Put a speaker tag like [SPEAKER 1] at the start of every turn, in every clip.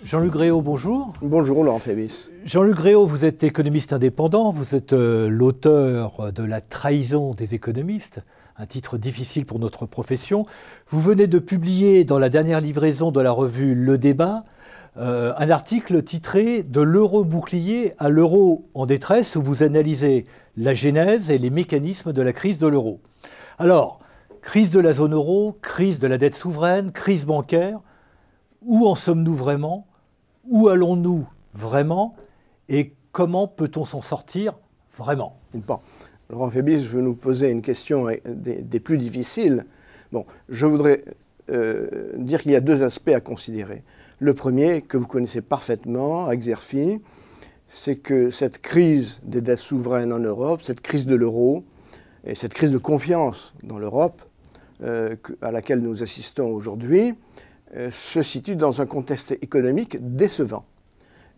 [SPEAKER 1] Jean-Luc Gréau, bonjour.
[SPEAKER 2] Bonjour Laurent Fabius.
[SPEAKER 1] Jean-Luc Gréau, vous êtes économiste indépendant, vous êtes l'auteur de La trahison des économistes, un titre difficile pour notre profession. Vous venez de publier dans la dernière livraison de la revue Le Débat un article titré « De l'euro bouclier à l'euro en détresse » où vous analysez la genèse et les mécanismes de la crise de l'euro. Alors, crise de la zone euro, crise de la dette souveraine, crise bancaire, où en sommes-nous vraiment ? Où allons-nous vraiment et comment peut-on s'en sortir vraiment?
[SPEAKER 2] Bon, Laurent Fabius veut nous poser une question des plus difficiles. Bon, je voudrais dire qu'il y a deux aspects à considérer. Le premier, que vous connaissez parfaitement, Xerfi, c'est que cette crise des dettes souveraines en Europe, cette crise de l'euro et cette crise de confiance dans l'Europe à laquelle nous assistons aujourd'hui, se situe dans un contexte économique décevant.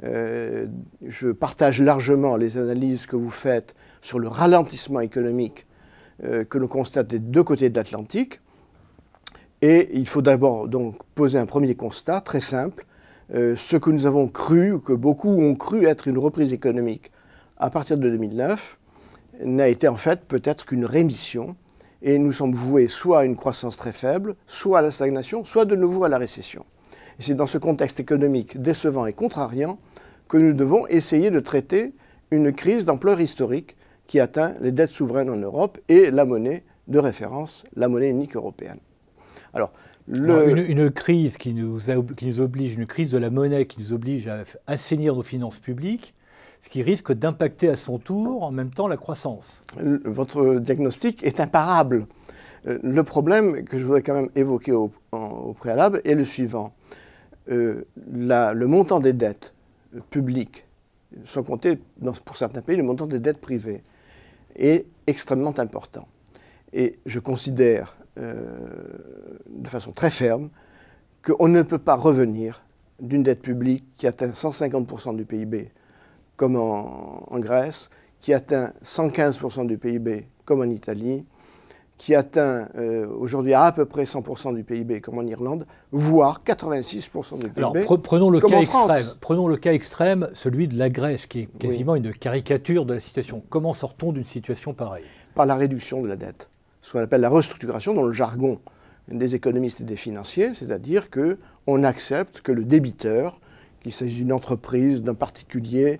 [SPEAKER 2] Je partage largement les analyses que vous faites sur le ralentissement économique que l'on constate des deux côtés de l'Atlantique. Et il faut d'abord donc poser un premier constat très simple. Ce que nous avons cru, ou que beaucoup ont cru être une reprise économique à partir de 2009, n'a été en fait peut-être qu'une rémission. Et nous sommes voués soit à une croissance très faible, soit à la stagnation, soit de nouveau à la récession. Et c'est dans ce contexte économique décevant et contrariant que nous devons essayer de traiter une crise d'ampleur historique qui atteint les dettes souveraines en Europe et la monnaie de référence, la monnaie unique européenne. Alors,
[SPEAKER 1] une crise qui nous oblige, une crise de la monnaie qui nous oblige à assainir nos finances publiques, ce qui risque d'impacter à son tour en même temps la croissance.
[SPEAKER 2] Votre diagnostic est imparable. Le problème que je voudrais quand même évoquer au préalable est le suivant. Le montant des dettes publiques, sans compter pour certains pays le montant des dettes privées, est extrêmement important. Et je considère de façon très ferme qu'on ne peut pas revenir d'une dette publique qui atteint 150% du PIB, comme en Grèce, qui atteint 115% du PIB, comme en Italie, qui atteint aujourd'hui à peu près 100% du PIB, comme en Irlande, voire 86% du PIB,
[SPEAKER 1] Alors, prenons le
[SPEAKER 2] comme
[SPEAKER 1] cas
[SPEAKER 2] en
[SPEAKER 1] extrême.
[SPEAKER 2] France.
[SPEAKER 1] Prenons le cas extrême, celui de la Grèce, qui est quasiment une caricature de la situation. Comment sort-on d'une situation pareille?
[SPEAKER 2] Par la réduction de la dette, ce qu'on appelle la restructuration dans le jargon des économistes et des financiers, c'est-à-dire qu'on accepte que le débiteur, qu'il s'agisse d'une entreprise, d'un particulier,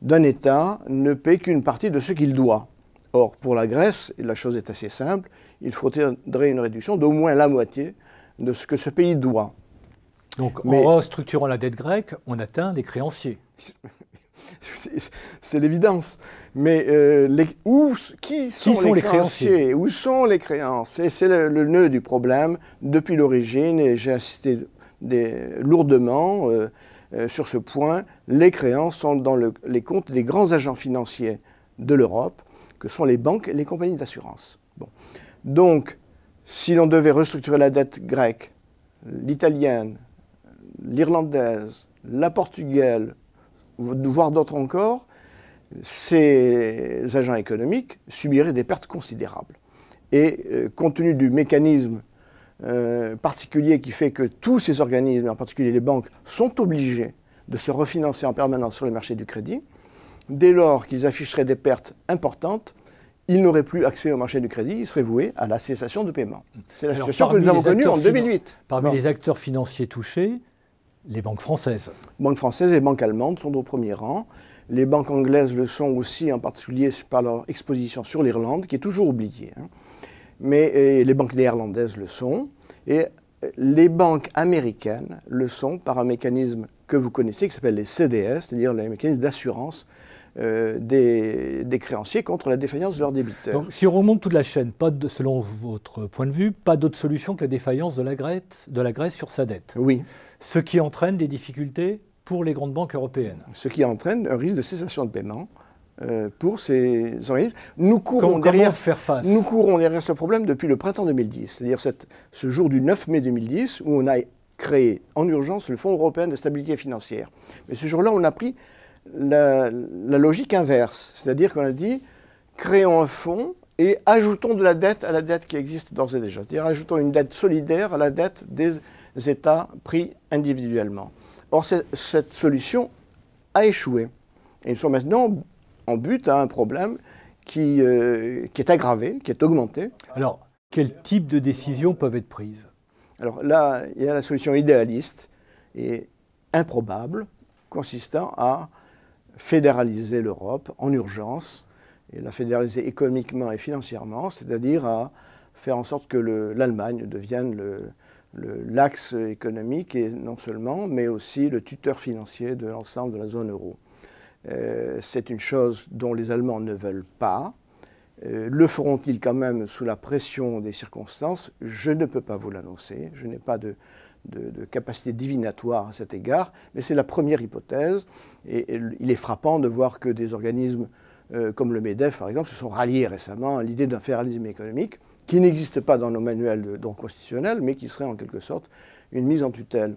[SPEAKER 2] d'un État, ne paie qu'une partie de ce qu'il doit. Or, pour la Grèce, et la chose est assez simple, il faudrait une réduction d'au moins la moitié de ce que ce pays doit.
[SPEAKER 1] Donc, en restructurant la dette grecque, on atteint les créanciers.
[SPEAKER 2] C'est l'évidence. Mais qui sont les créanciers? Où sont les créances? Et c'est le nœud du problème depuis l'origine, et j'ai insisté lourdement sur ce point. Les créances sont dans les comptes des grands agents financiers de l'Europe, que sont les banques et les compagnies d'assurance. Bon. Donc, si l'on devait restructurer la dette grecque, l'italienne, l'irlandaise, la portugaise, voire d'autres encore, ces agents économiques subiraient des pertes considérables. Et compte tenu du mécanisme particulier qui fait que tous ces organismes, en particulier les banques, sont obligés de se refinancer en permanence sur les marchés du crédit, dès lors qu'ils afficheraient des pertes importantes, ils n'auraient plus accès au marché du crédit, ils seraient voués à la cessation de paiement. C'est la situation que nous avons connue en 2008.
[SPEAKER 1] Parmi les acteurs financiers touchés, les banques françaises.
[SPEAKER 2] Banques françaises et banques allemandes sont au premier rang. Les banques anglaises le sont aussi, en particulier par leur exposition sur l'Irlande, qui est toujours oubliée. Mais les banques néerlandaises le sont. Et les banques américaines le sont par un mécanisme que vous connaissez, qui s'appelle les CDS, c'est-à-dire les mécanismes d'assurance des créanciers contre la défaillance de leurs débiteurs.
[SPEAKER 1] Donc, si on remonte toute la chaîne, selon votre point de vue, pas d'autre solution que la défaillance de la Grèce sur sa dette.
[SPEAKER 2] Oui.
[SPEAKER 1] Ce qui entraîne des difficultés pour les grandes banques européennes.
[SPEAKER 2] Ce qui entraîne un risque de cessation de paiement pour ces organismes.
[SPEAKER 1] Comment faire face?
[SPEAKER 2] Nous courons derrière ce problème depuis le printemps 2010, c'est-à-dire ce jour du 9 mai 2010, où on a créé en urgence le Fonds européen de stabilité financière. Mais ce jour-là, on a pris la logique inverse, c'est-à-dire qu'on a dit créons un fonds et ajoutons de la dette à la dette qui existe d'ores et déjà, c'est-à-dire ajoutons une dette solidaire à la dette des États pris individuellement. Or, cette solution a échoué. Et ils sont maintenant en but à un problème qui est aggravé, qui est augmenté.
[SPEAKER 1] Alors, quel type de décisions peuvent être prises?
[SPEAKER 2] Alors là, il y a la solution idéaliste et improbable, consistant à fédéraliser l'Europe en urgence, et la fédéraliser économiquement et financièrement, c'est-à-dire à faire en sorte que l'Allemagne devienne l'axe économique, et non seulement, mais aussi le tuteur financier de l'ensemble de la zone euro. C'est une chose dont les Allemands ne veulent pas. Le feront-ils quand même sous la pression des circonstances? Je ne peux pas vous l'annoncer. Je n'ai pas de capacité divinatoire à cet égard, mais c'est la première hypothèse. Et il est frappant de voir que des organismes comme le MEDEF, par exemple, se sont ralliés récemment à l'idée d'un fédéralisme économique qui n'existe pas dans nos manuels de droit constitutionnel, mais qui serait en quelque sorte une mise en tutelle.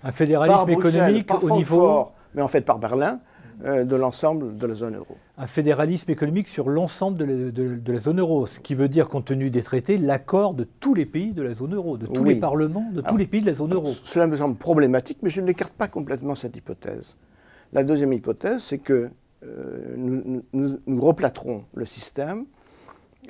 [SPEAKER 1] Un fédéralisme économique au niveau...
[SPEAKER 2] mais en fait par Berlin, de l'ensemble de la zone euro.
[SPEAKER 1] Un fédéralisme économique sur l'ensemble de la zone euro, ce qui veut dire, compte tenu des traités, l'accord de tous les pays de la zone euro, de tous les parlements, de tous les pays de la zone euro.
[SPEAKER 2] Cela me semble problématique, mais je n'écarte pas complètement cette hypothèse. La deuxième hypothèse, c'est que nous replâtrons le système,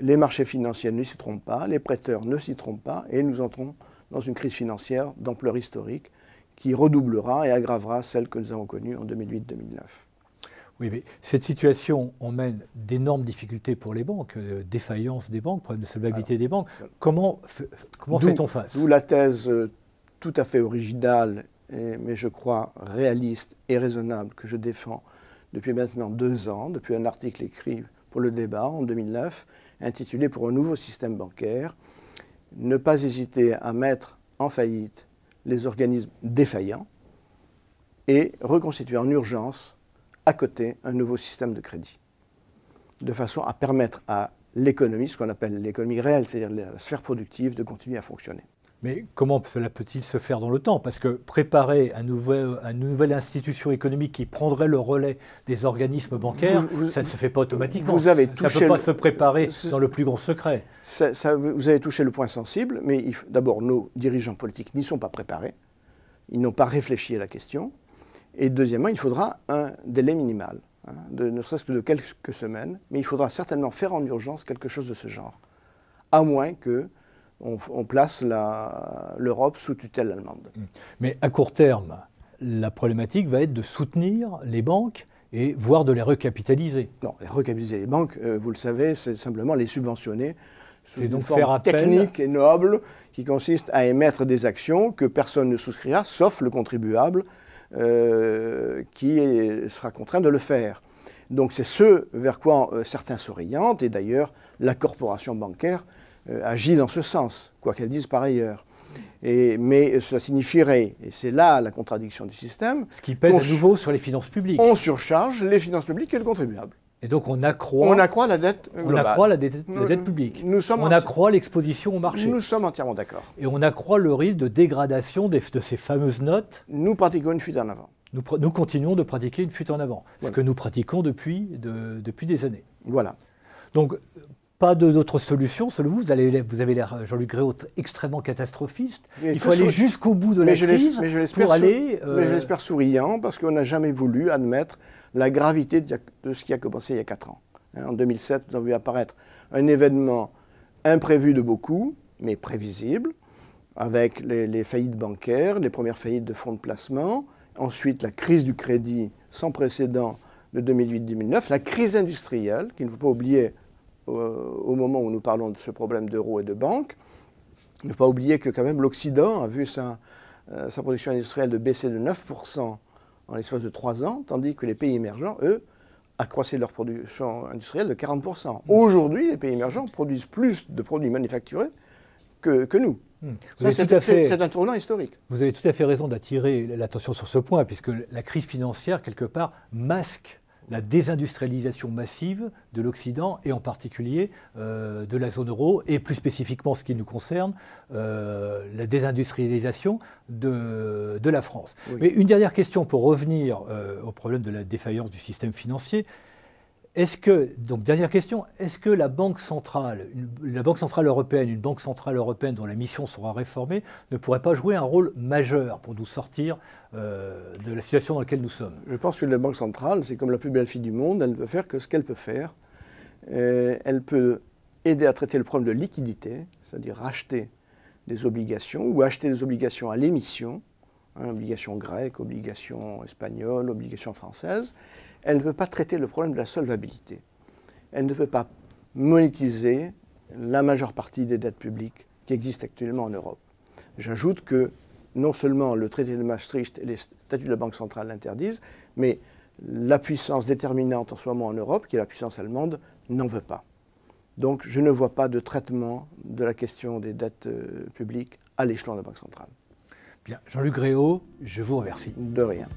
[SPEAKER 2] les marchés financiers ne s'y trompent pas, les prêteurs ne s'y trompent pas, et nous entrons dans une crise financière d'ampleur historique qui redoublera et aggravera celle que nous avons connue en 2008-2009.
[SPEAKER 1] Oui, mais cette situation emmène d'énormes difficultés pour les banques, défaillance des banques, problème de solvabilité des banques. Comment fait-on face?
[SPEAKER 2] D'où la thèse tout à fait originale, mais je crois réaliste et raisonnable que je défends depuis maintenant 2 ans, depuis un article écrit pour Le Débat en 2009, intitulé « Pour un nouveau système bancaire ». Ne pas hésiter à mettre en faillite les organismes défaillants et reconstituer en urgence à côté un nouveau système de crédit, de façon à permettre à l'économie, ce qu'on appelle l'économie réelle, c'est-à-dire la sphère productive, de continuer à fonctionner.
[SPEAKER 1] Mais comment cela peut-il se faire dans le temps? Parce que préparer une nouvelle institution économique qui prendrait le relais des organismes bancaires, ça ne se fait pas automatiquement. Ça ne peut pas se préparer dans le plus grand secret.
[SPEAKER 2] Vous avez touché le point sensible, mais d'abord, nos dirigeants politiques n'y sont pas préparés. Ils n'ont pas réfléchi à la question. Et deuxièmement, il faudra un délai minimal, ne serait-ce que de quelques semaines, mais il faudra certainement faire en urgence quelque chose de ce genre, à moins qu'on place l'Europe sous tutelle allemande.
[SPEAKER 1] Mais à court terme, la problématique va être de soutenir les banques et voire de les recapitaliser.
[SPEAKER 2] Non, les recapitaliser les banques, vous le savez, c'est simplement les subventionner sous une
[SPEAKER 1] forme
[SPEAKER 2] forme technique et noble qui consiste à émettre des actions que personne ne souscrira, sauf le contribuable, qui sera contraint de le faire. Donc c'est ce vers quoi certains s'orientent, et d'ailleurs la corporation bancaire agit dans ce sens, quoi qu'elle dise par ailleurs. Mais cela signifierait, et c'est là la contradiction du système...
[SPEAKER 1] Ce qui pèse à nouveau sur les finances publiques.
[SPEAKER 2] On surcharge les finances publiques et le contribuable.
[SPEAKER 1] Et donc on accroît
[SPEAKER 2] la dette globale.
[SPEAKER 1] On accroît la dette publique. On accroît l'exposition au marché.
[SPEAKER 2] Nous sommes entièrement d'accord.
[SPEAKER 1] Et on accroît le risque de dégradation de ces fameuses notes.
[SPEAKER 2] Nous pratiquons une fuite en avant.
[SPEAKER 1] Nous continuons de pratiquer une fuite en avant. Voilà. Ce que nous pratiquons depuis des années.
[SPEAKER 2] Voilà.
[SPEAKER 1] Donc, pas d'autre solution. Selon vous, vous avez l'air, Jean-Luc Gréaud, extrêmement catastrophiste. Il faut aller jusqu'au bout de la crise pour aller...
[SPEAKER 2] Mais je l'espère souriant, parce qu'on n'a jamais voulu admettre la gravité de ce qui a commencé il y a 4 ans. En 2007, nous avons vu apparaître un événement imprévu de beaucoup, mais prévisible, avec les faillites bancaires, les premières faillites de fonds de placement, ensuite la crise du crédit sans précédent de 2008-2009, la crise industrielle, qu'il ne faut pas oublier au moment où nous parlons de ce problème d'euro et de banque. Il ne faut pas oublier que quand même l'Occident a vu sa production industrielle de baisser de 9% en l'espace de 3 ans, tandis que les pays émergents, eux, accroissaient leur production industrielle de 40%. Aujourd'hui, les pays émergents produisent plus de produits manufacturés que nous. C'est un tournant historique.
[SPEAKER 1] Vous avez tout à fait raison d'attirer l'attention sur ce point, puisque la crise financière, quelque part, masque la désindustrialisation massive de l'Occident et en particulier de la zone euro et plus spécifiquement ce qui nous concerne, la désindustrialisation de la France. Oui. Mais une dernière question pour revenir au problème de la défaillance du système financier. Donc dernière question, est-ce que la Banque centrale européenne, une banque centrale européenne dont la mission sera réformée, ne pourrait pas jouer un rôle majeur pour nous sortir de la situation dans laquelle nous sommes?
[SPEAKER 2] Je pense que la Banque centrale, c'est comme la plus belle fille du monde, elle ne peut faire que ce qu'elle peut faire. Elle peut aider à traiter le problème de liquidité, c'est-à-dire racheter des obligations ou acheter des obligations à l'émission, obligations grecques, obligations espagnoles, obligations françaises. Elle ne peut pas traiter le problème de la solvabilité. Elle ne peut pas monétiser la majeure partie des dettes publiques qui existent actuellement en Europe. J'ajoute que non seulement le traité de Maastricht et les statuts de la Banque centrale l'interdisent, mais la puissance déterminante en ce moment en Europe, qui est la puissance allemande, n'en veut pas. Donc je ne vois pas de traitement de la question des dettes publiques à l'échelon de la Banque centrale.
[SPEAKER 1] Bien, Jean-Luc Gréau, je vous remercie.
[SPEAKER 2] De rien.